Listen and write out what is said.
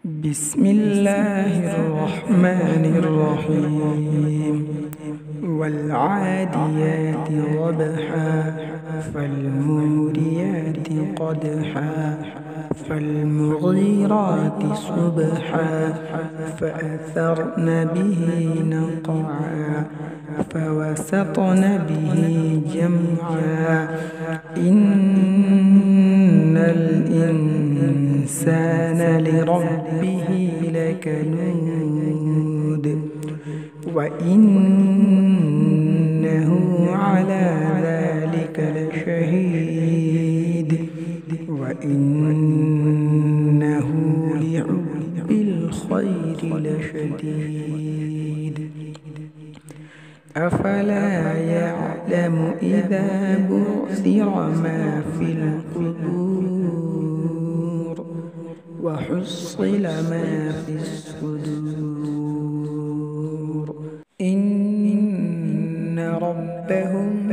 بسم الله الرحمن الرحيم والعاديات ضبحا فالموريات قدحا فالمغيرات صبحا فأثرن به نقعا فوسطن به جمعا إن الإنسان لربه لكنود وإنه على ذلك لشهيد وإنه لحب الخير لشديد أفلا يعلم إذا بعثر ما في القبور وحصل ما في الصدور إن ربهم